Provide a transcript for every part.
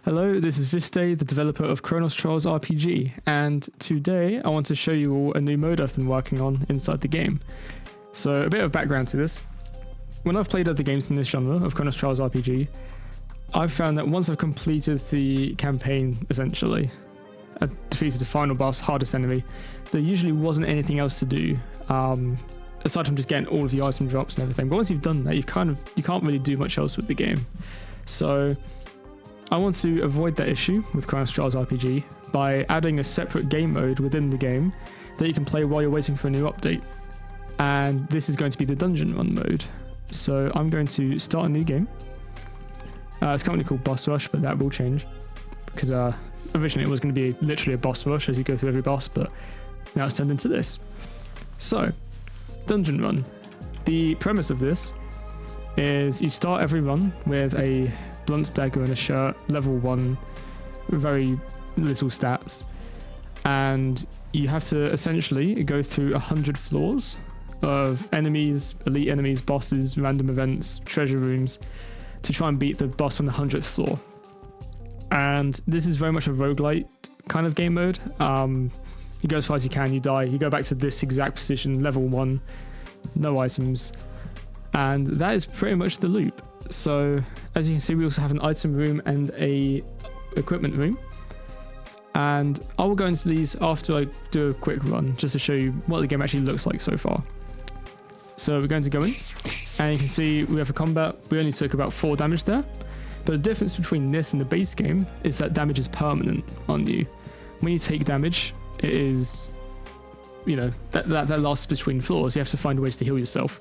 Hello, this is Viste, the developer of Chronos Trials RPG, and today I want to show you all a new mode I've been working on inside the game. So a bit of background to this. When I've played other games in this genre of Chronos Trials RPG, I've found that once I've completed the campaign, essentially, I defeated the final boss, hardest enemy, there usually wasn't anything else to do, aside from just getting all of the item drops and everything. But once you've done that, you can't really do much else with the game. So I want to avoid that issue with Chronos Trials RPG by adding a separate game mode within the game that you can play while you're waiting for a new update. And this is going to be the dungeon run mode. So I'm going to start a new game. It's currently called Boss Rush, but that will change because originally it was going to be literally a boss rush as you go through every boss, but now it's turned into this. So, dungeon run. The premise of this is you start every run with a blunt dagger and a shirt, level 1, very little stats, and you have to essentially go through 100 floors of enemies, elite enemies, bosses, random events, treasure rooms, to try and beat the boss on the 100th floor. And this is very much a roguelite kind of game mode. You go as far as you can, you die, you go back to this exact position, level 1, no items, and that is pretty much the loop. So as you can see, we also have an item room and a equipment room, and I will go into these after I do a quick run just to show you what the game actually looks like so far. So we're going to go in, and you can see we have a combat. We only took about 4 damage there, but the difference between this and the base game is that damage is permanent on you. When you take damage, it is, that lasts between floors. You have to find ways to heal yourself.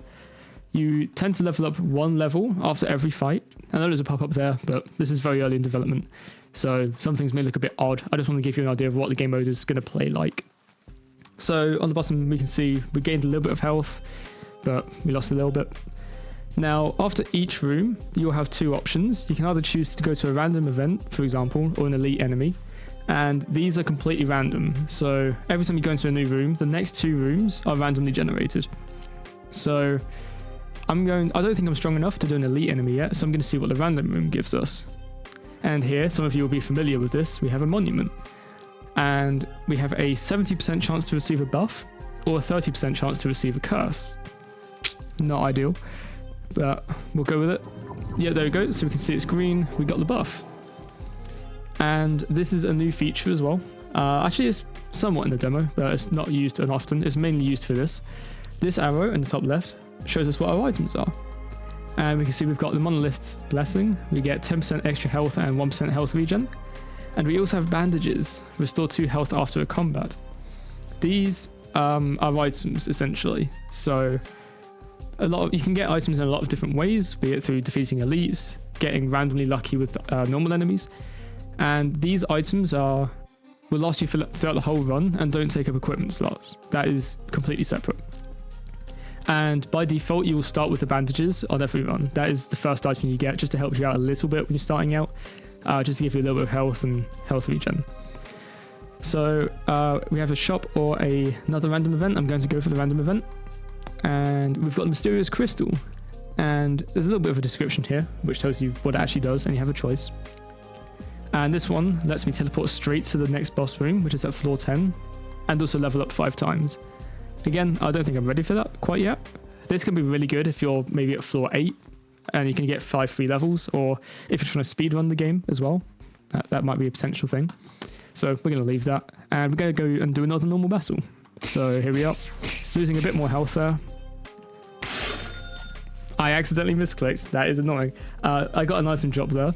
You tend to level up 1 level after every fight. I know there's a pop-up there, but this is very early in development, so some things may look a bit odd. I just want to give you an idea of what the game mode is going to play like. So on the bottom, we can see we gained a little bit of health, but we lost a little bit. Now, after each room, you'll have 2 options. You can either choose to go to a random event, for example, or an elite enemy. And these are completely random. So every time you go into a new room, the next 2 rooms are randomly generated. So I don't think I'm strong enough to do an elite enemy yet, so I'm going to see what the random room gives us. And here, some of you will be familiar with this, we have a monument. And we have a 70% chance to receive a buff, or a 30% chance to receive a curse. Not ideal, but we'll go with it. Yeah, there we go. So we can see it's green. We got the buff. And this is a new feature as well. Actually, it's somewhat in the demo, but it's not used often. It's mainly used for this. This arrow in the top left shows us what our items are. And we can see we've got the Monolith's Blessing. We get 10% extra health and 1% health regen. And we also have bandages. Restore 2 health after a combat. These are items, essentially. So you can get items in a lot of different ways, be it through defeating elites, getting randomly lucky with normal enemies. And these items will last you throughout the whole run and don't take up equipment slots. That is completely separate. And by default, you will start with the bandages on every run. That is the first item you get, just to help you out a little bit when you're starting out, just to give you a little bit of health and health regen. So we have a shop or another random event. I'm going to go for the random event. And we've got the mysterious crystal. And there's a little bit of a description here, which tells you what it actually does, and you have a choice. And this one lets me teleport straight to the next boss room, which is at floor 10, and also level up 5 times. Again, I don't think I'm ready for that quite yet. This can be really good if you're maybe at floor 8, and you can get 5 free levels, or if you're trying to speedrun the game as well. That might be a potential thing. So we're going to leave that, and we're going to go and do another normal battle. So here we are, losing a bit more health there. I accidentally misclicked, that is annoying. I got an item drop there.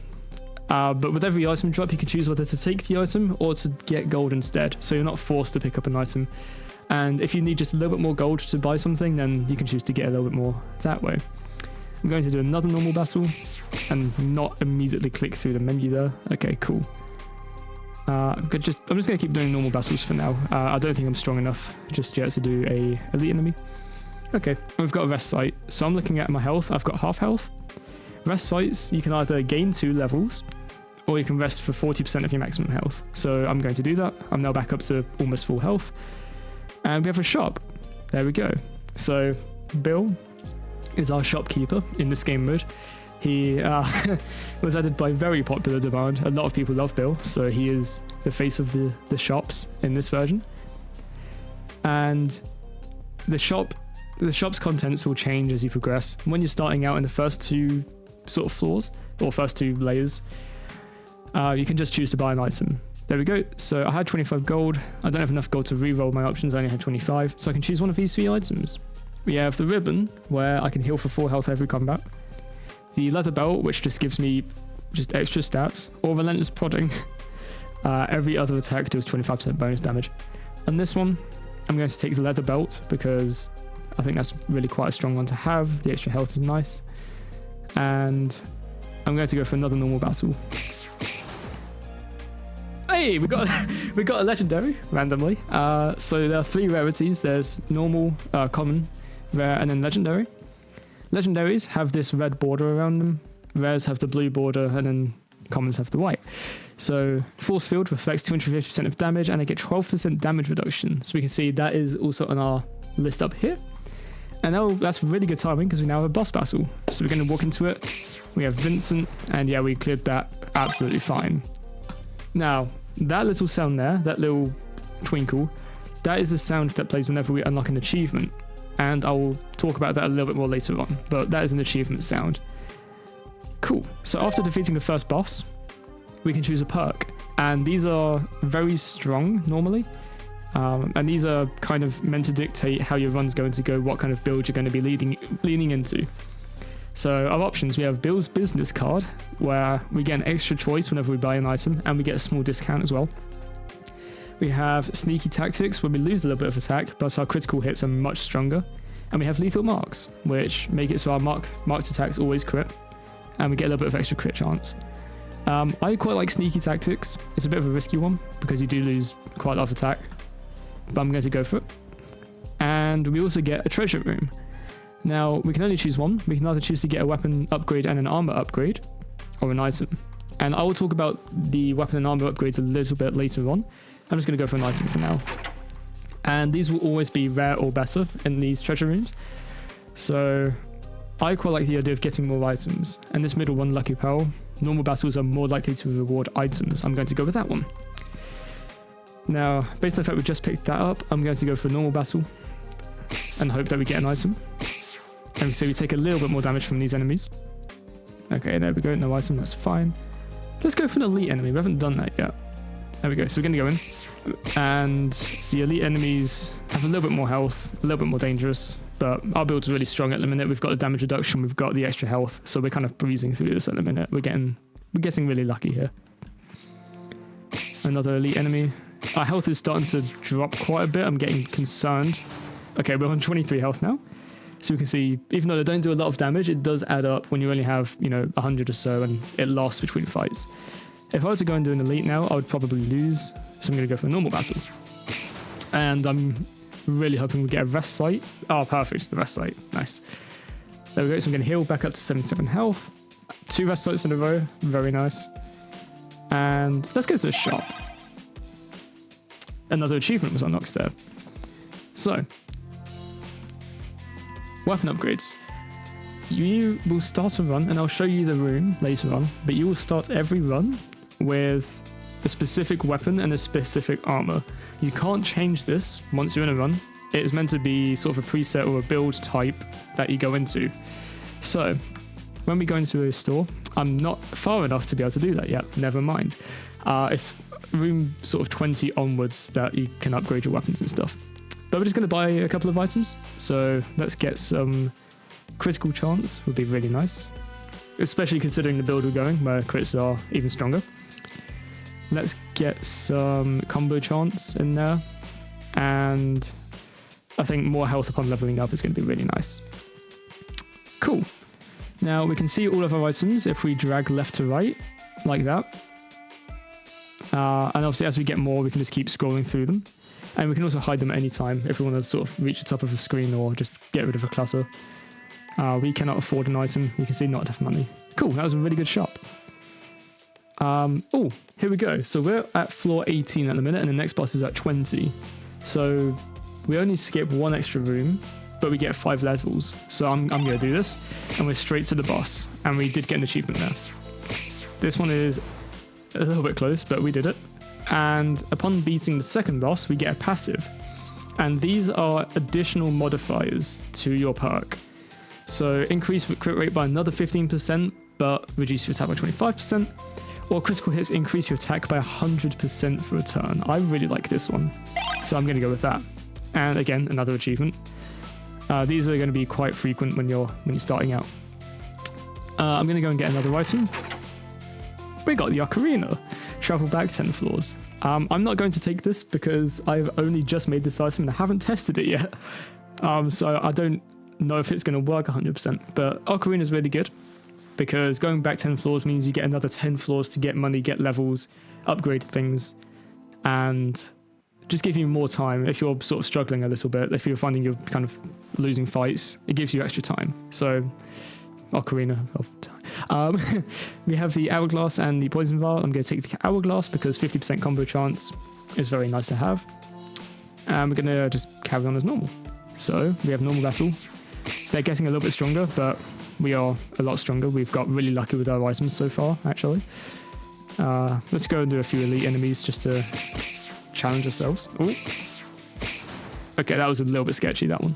But with every item drop, you can choose whether to take the item or to get gold instead. So you're not forced to pick up an item. And if you need just a little bit more gold to buy something, then you can choose to get a little bit more that way. I'm going to do another normal battle and not immediately click through the menu there. Okay, cool. I'm just going to keep doing normal battles for now. I don't think I'm strong enough just yet to do a elite enemy. Okay, we've got a rest site. So I'm looking at my health. I've got half health. Rest sites, you can either gain 2 levels, or you can rest for 40% of your maximum health. So I'm going to do that. I'm now back up to almost full health. And we have a shop. There we go. So Bill is our shopkeeper in this game mode. He was added by very popular demand. A lot of people love Bill, so he is the face of the shops in this version. And the shop's contents will change as you progress. When you're starting out in the first two sort of floors, or first two layers, you can just choose to buy an item. There we go. So I had 25 gold. I don't have enough gold to re-roll my options. I only had 25. So I can choose one of these 3 items. We have the ribbon, where I can heal for 4 health every combat. The leather belt, which just gives me just extra stats. Or relentless prodding. Every other attack deals 25% bonus damage. And this one, I'm going to take the leather belt because I think that's really quite a strong one to have. The extra health is nice. And I'm going to go for another normal battle. Hey, we got a legendary randomly. So there are 3 rarities. There's normal, common, rare, and then legendary. Legendaries have this red border around them. Rares have the blue border, and then commons have the white. So force field reflects 250% of damage, and they get 12% damage reduction. So we can see that is also on our list up here. And now that's really good timing because we now have a boss battle. So we're going to walk into it. We have Vincent, and yeah, we cleared that absolutely fine. Now, that little sound there, that little twinkle, that is the sound that plays whenever we unlock an achievement. And I'll talk about that a little bit more later on, but that is an achievement sound. Cool. So after defeating the first boss, we can choose a perk. And these are very strong normally. And these are kind of meant to dictate how your run's going to go, what kind of build you're going to be leaning into. So our options, we have Bill's business card, where we get an extra choice whenever we buy an item, and we get a small discount as well. We have sneaky tactics, where we lose a little bit of attack, but our critical hits are much stronger. And we have lethal marks, which make it so our marked attacks always crit, and we get a little bit of extra crit chance. I quite like sneaky tactics. It's a bit of a risky one, because you do lose quite a lot of attack, but I'm going to go for it. And we also get a treasure room. Now, we can only choose one. We can either choose to get a weapon upgrade and an armor upgrade, or an item. And I will talk about the weapon and armor upgrades a little bit later on. I'm just going to go for an item for now. And these will always be rare or better in these treasure rooms. So I quite like the idea of getting more items. And this middle one, Lucky Pearl, normal battles are more likely to reward items. I'm going to go with that one. Now, based on the fact we just picked that up, I'm going to go for a normal battle and hope that we get an item. And so we take a little bit more damage from these enemies. Okay, there we go. No item, that's fine. Let's go for an elite enemy. We haven't done that yet. There we go. So we're going to go in. And the elite enemies have a little bit more health, a little bit more dangerous. But our build's really strong at the minute. We've got the damage reduction, we've got the extra health. So we're kind of breezing through this at the minute. We're getting really lucky here. Another elite enemy. Our health is starting to drop quite a bit. I'm getting concerned. Okay, we're on 23 health now. So we can see, even though they don't do a lot of damage, it does add up when you only have, 100 or so, and it lasts between fights. If I were to go and do an elite now, I would probably lose, so I'm going to go for a normal battle. And I'm really hoping we get a rest site. Oh, perfect, the rest site, nice. There we go, so I'm going to heal back up to 77 health. 2 rest sites in a row, very nice. And let's go to the shop. Another achievement was unlocked there. So, weapon upgrades. You will start a run, and I'll show you the room later on, but you will start every run with a specific weapon and a specific armor. You can't change this once you're in a run. It is meant to be sort of a preset or a build type that you go into. So, when we go into a store, I'm not far enough to be able to do that yet, never mind. It's room sort of 20 onwards that you can upgrade your weapons and stuff. But we're just going to buy a couple of items. So let's get some critical chance, would be really nice. Especially considering the build we're going, where crits are even stronger. Let's get some combo chance in there. And I think more health upon leveling up is going to be really nice. Cool. Now we can see all of our items if we drag left to right, like that. And obviously as we get more, we can just keep scrolling through them. And we can also hide them at any time if we want to sort of reach the top of a screen or just get rid of a clutter. We cannot afford an item. You can see not enough money. Cool, that was a really good shop. Oh, here we go. So we're at floor 18 at the minute, and the next boss is at 20. So we only skip one extra room, but we get 5 levels. So I'm going to do this, and we're straight to the boss, and we did get an achievement there. This one is a little bit close, but we did it. And upon beating the second boss, we get a passive. And these are additional modifiers to your perk. So increase crit rate by another 15%, but reduce your attack by 25%. Or critical hits increase your attack by 100% for a turn. I really like this one, so I'm going to go with that. And again, another achievement. These are going to be quite frequent when you're starting out. I'm going to go and get another item. We got the ocarina. Travel back 10 floors. I'm not going to take this because I've only just made this item and I haven't tested it yet. So I don't know if it's going to work 100%. But ocarina is really good, because going back 10 floors means you get another 10 floors to get money, get levels, upgrade things, and just give you more time if you're sort of struggling a little bit. If you're finding you're kind of losing fights, it gives you extra time. So, ocarina of time. We have the hourglass and the poison vial. I'm going to take the hourglass because 50% combo chance is very nice to have. And we're going to just carry on as normal. So, we have normal vessel. They're getting a little bit stronger, but we are a lot stronger. We've got really lucky with our items so far, actually. Let's go and do a few elite enemies just to challenge ourselves. Ooh. Okay, that was a little bit sketchy, that one.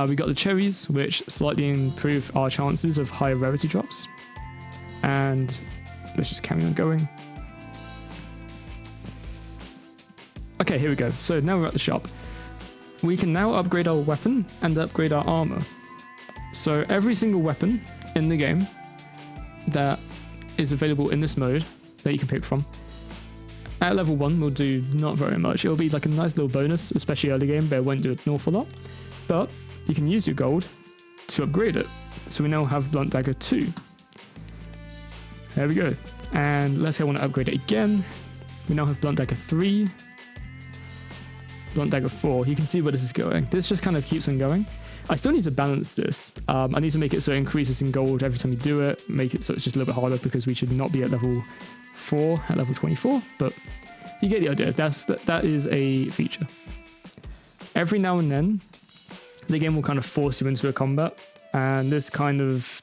We got the cherries, which slightly improve our chances of higher rarity drops. And let's just carry on going. Okay, here we go. So now we're at the shop. We can now upgrade our weapon and upgrade our armor. So every single weapon in the game that is available in this mode that you can pick from, at level 1 will do not very much. It'll be like a nice little bonus, especially early game, but it won't do an awful lot. But you can use your gold to upgrade it. So we now have Blunt Dagger 2. There we go. And let's say I want to upgrade it again. We now have Blunt Dagger 3. Blunt Dagger 4. You can see where this is going. This just kind of keeps on going. I still need to balance this. I need to make it so it increases in gold every time you do it. Make it so it's just a little bit harder, because we should not be at level 4 at level 24. But you get the idea. That is a feature. Every now and then, the game will kind of force you into a combat, and this kind of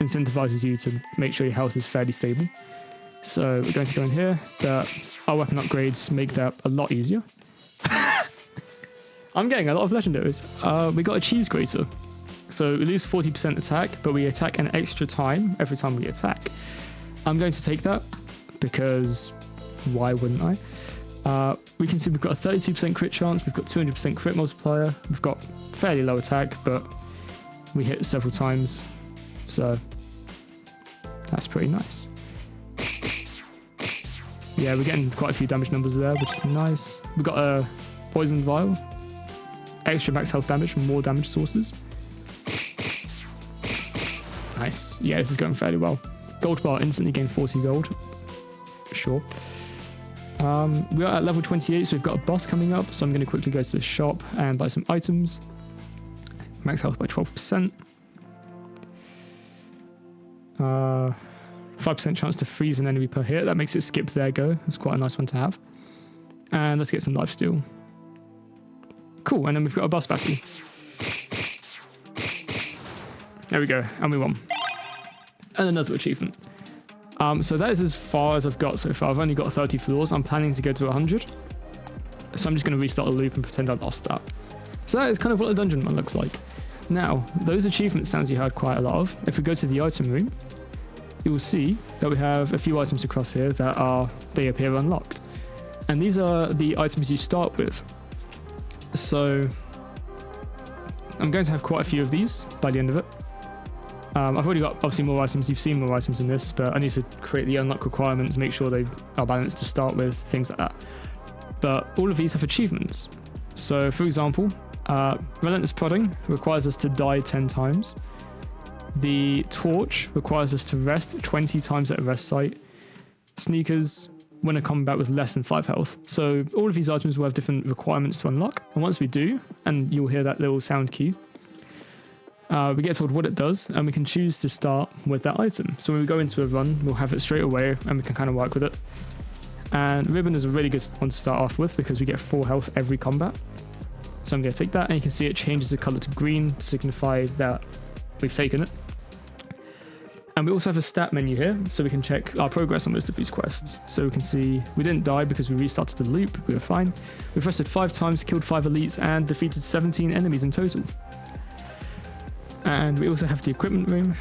incentivizes you to make sure your health is fairly stable. So we're going to go in here. Our weapon upgrades make that a lot easier. I'm getting a lot of legendaries. We got a cheese grater. So we lose 40% attack, but we attack an extra time every time we attack. I'm going to take that because why wouldn't I? We can see we've got a 32% crit chance. We've got 200% crit multiplier. We've got fairly low attack, but we hit several times. So that's pretty nice. Yeah, we're getting quite a few damage numbers there, which is nice. We've got a poison vial. Extra max health damage, more damage sources. Nice. Yeah, this is going fairly well. Gold bar instantly gain 40 gold. Sure. We are at level 28, so we've got a boss coming up. So I'm going to quickly go to the shop and buy some items. Max health by 12%. 5% chance to freeze an enemy per hit. That makes it skip their go. That's quite a nice one to have. And let's get some lifesteal. Cool, and then we've got a boss battle. There we go, and we won. And another achievement. So that is as far as I've got so far. I've only got 30 floors. I'm planning to go to 100. So I'm just going to restart the loop and pretend I lost that. So that is kind of what a dungeon one looks like. Now, those achievement stands you had quite a lot of. If we go to the item room, you will see that we have a few items across here that they appear unlocked. And these are the items you start with. So I'm going to have quite a few of these by the end of it. I've already got obviously more items. You've seen more items in this, but I need to create the unlock requirements, make sure they are balanced to start with, things like that. But all of these have achievements. So for example, Relentless Prodding requires us to die 10 times. The Torch requires us to rest 20 times at a rest site. Sneakers win a combat with less than 5 health. So all of these items will have different requirements to unlock. And once we do, and you'll hear that little sound cue, we get told what it does, and we can choose to start with that item. So when we go into a run, we'll have it straight away, and we can kind of work with it. And Ribbon is a really good one to start off with because we get 4 health every combat. So I'm going to take that, and you can see it changes the color to green to signify that we've taken it. And we also have a stat menu here, so we can check our progress on most of these quests. So we can see we didn't die because we restarted the loop, we were fine. We've rested 5 times, killed 5 elites, and defeated 17 enemies in total. And we also have the equipment room,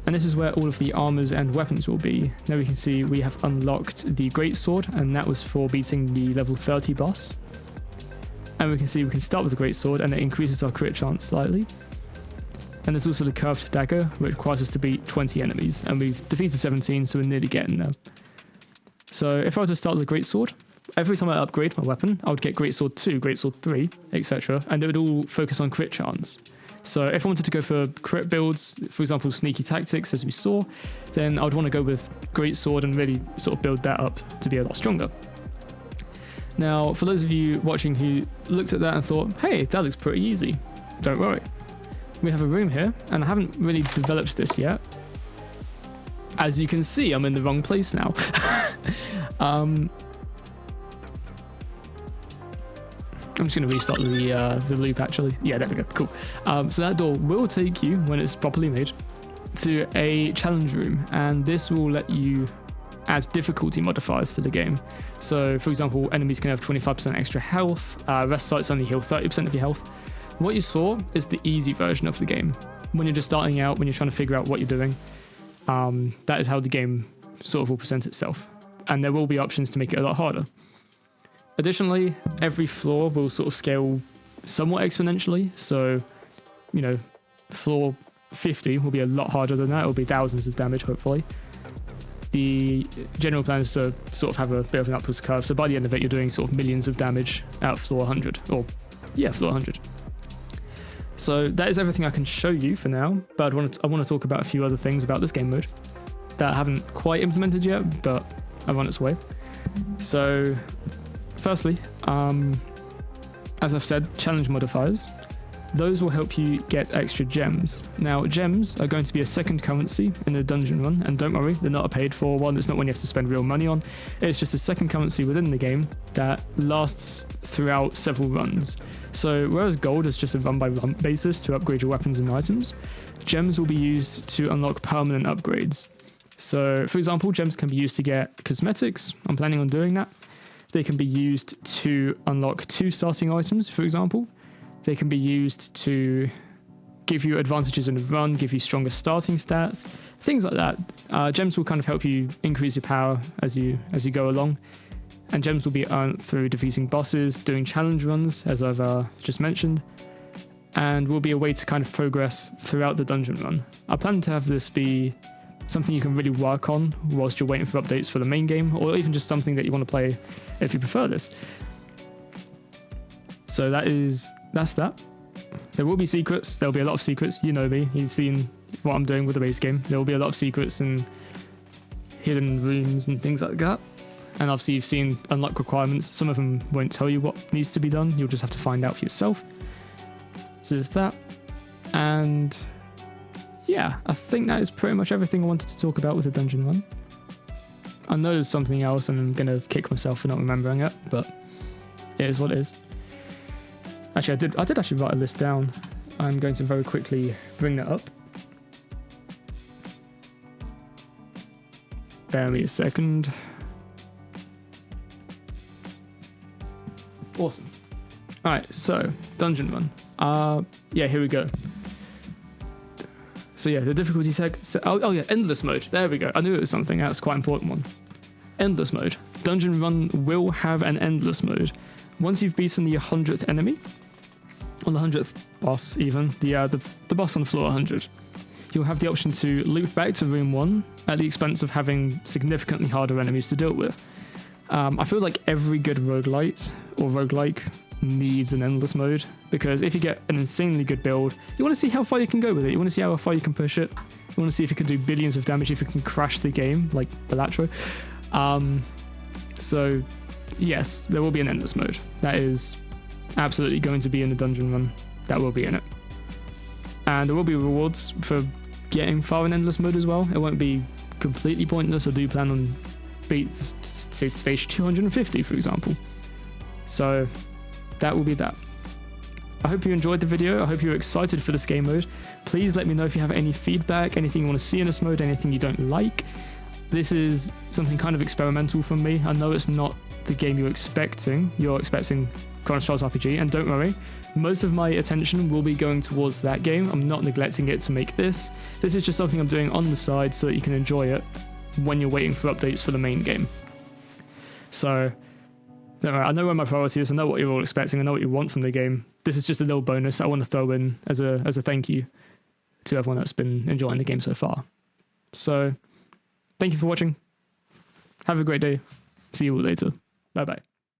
and this is where all of the armors and weapons will be. Now we can see we have unlocked the greatsword, and that was for beating the level 30 boss. And we can see we can start with the greatsword, and it increases our crit chance slightly. And there's also the curved dagger, which requires us to beat 20 enemies, and we've defeated 17, so we're nearly getting there. So if I were to start with the greatsword, every time I upgrade my weapon, I would get greatsword 2, greatsword 3, etc., and it would all focus on crit chance. So if I wanted to go for crit builds, for example, sneaky tactics, as we saw, then I would want to go with greatsword and really sort of build that up to be a lot stronger. Now, for those of you watching who looked at that and thought, hey, that looks pretty easy, don't worry. We have a room here, and I haven't really developed this yet. As you can see, I'm in the wrong place now. I'm just going to restart the loop, actually. Yeah, there we go. Cool. So that door will take you, when it's properly made, to a challenge room, and this will let you add difficulty modifiers to the game. So, for example, enemies can have 25% extra health. Rest sites only heal 30% of your health. What you saw is the easy version of the game. When you're just starting out, when you're trying to figure out what you're doing, that is how the game sort of will present itself. And there will be options to make it a lot harder. Additionally, every floor will sort of scale somewhat exponentially. So, you know, floor 50 will be a lot harder than that. It will be thousands of damage, hopefully. The general plan is to sort of have a bit of an upwards curve. So by the end of it, you're doing sort of millions of damage at floor 100. Or, yeah, floor 100. So that is everything I can show you for now, but I want to talk about a few other things about this game mode that I haven't quite implemented yet, but are on its way. So firstly, as I've said, challenge modifiers. Those will help you get extra gems. Now, gems are going to be a second currency in the dungeon run, and don't worry, they're not a paid for one. It's not one you have to spend real money on. It's just a second currency within the game that lasts throughout several runs. So whereas gold is just a run-by-run basis to upgrade your weapons and items, gems will be used to unlock permanent upgrades. So, for example, gems can be used to get cosmetics. I'm planning on doing that. They can be used to unlock 2 starting items, for example. They can be used to give you advantages in the run, give you stronger starting stats, things like that. Gems will kind of help you increase your power as you go along. And gems will be earned through defeating bosses, doing challenge runs, as I've just mentioned, and will be a way to kind of progress throughout the dungeon run. I plan to have this be something you can really work on whilst you're waiting for updates for the main game, or even just something that you want to play if you prefer this. So that's that. There will be secrets. There'll be a lot of secrets. You know me. You've seen what I'm doing with the base game. There will be a lot of secrets and hidden rooms and things like that. And obviously you've seen unlock requirements. Some of them won't tell you what needs to be done. You'll just have to find out for yourself. So there's that. And yeah, I think that is pretty much everything I wanted to talk about with the dungeon run. I know there's something else and I'm going to kick myself for not remembering it, but it is what it is. Actually, I did actually write a list down. I'm going to very quickly bring that up. Bear me a second. Awesome. Alright, so, dungeon run. Yeah, here we go. So yeah, the difficulty tag. Oh yeah, endless mode. There we go. I knew it was something. That's quite an important one. Endless mode. Dungeon run will have an endless mode. Once you've beaten the 100th enemy, on the 100th boss even, the boss on floor 100, you'll have the option to loop back to room 1 at the expense of having significantly harder enemies to deal with. I feel like every good roguelite or roguelike needs an endless mode, because if you get an insanely good build, you want to see how far you can go with it. You want to see how far you can push it. You want to see if you can do billions of damage, if you can crash the game like Balatro. So yes, there will be an endless mode. That is absolutely going to be in the dungeon run. That will be in it. And there will be rewards for getting far in endless mode as well. It won't be completely pointless. I do plan on say stage 250, for example. So that will be that. I hope you enjoyed the video. I hope you're excited for this game mode. Please let me know if you have any feedback, anything you want to see in this mode, anything you don't like. This is something kind of experimental from me. I know it's not the game you're expecting. You're expecting Chronos Trials RPG, and don't worry, most of my attention will be going towards that game. I'm not neglecting it to make this. This is just something I'm doing on the side so that you can enjoy it when you're waiting for updates for the main game. So, don't worry, I know where my priority is. I know what you're all expecting. I know what you want from the game. This is just a little bonus I want to throw in as a thank you to everyone that's been enjoying the game so far. So, thank you for watching. Have a great day. See you all later. Bye bye.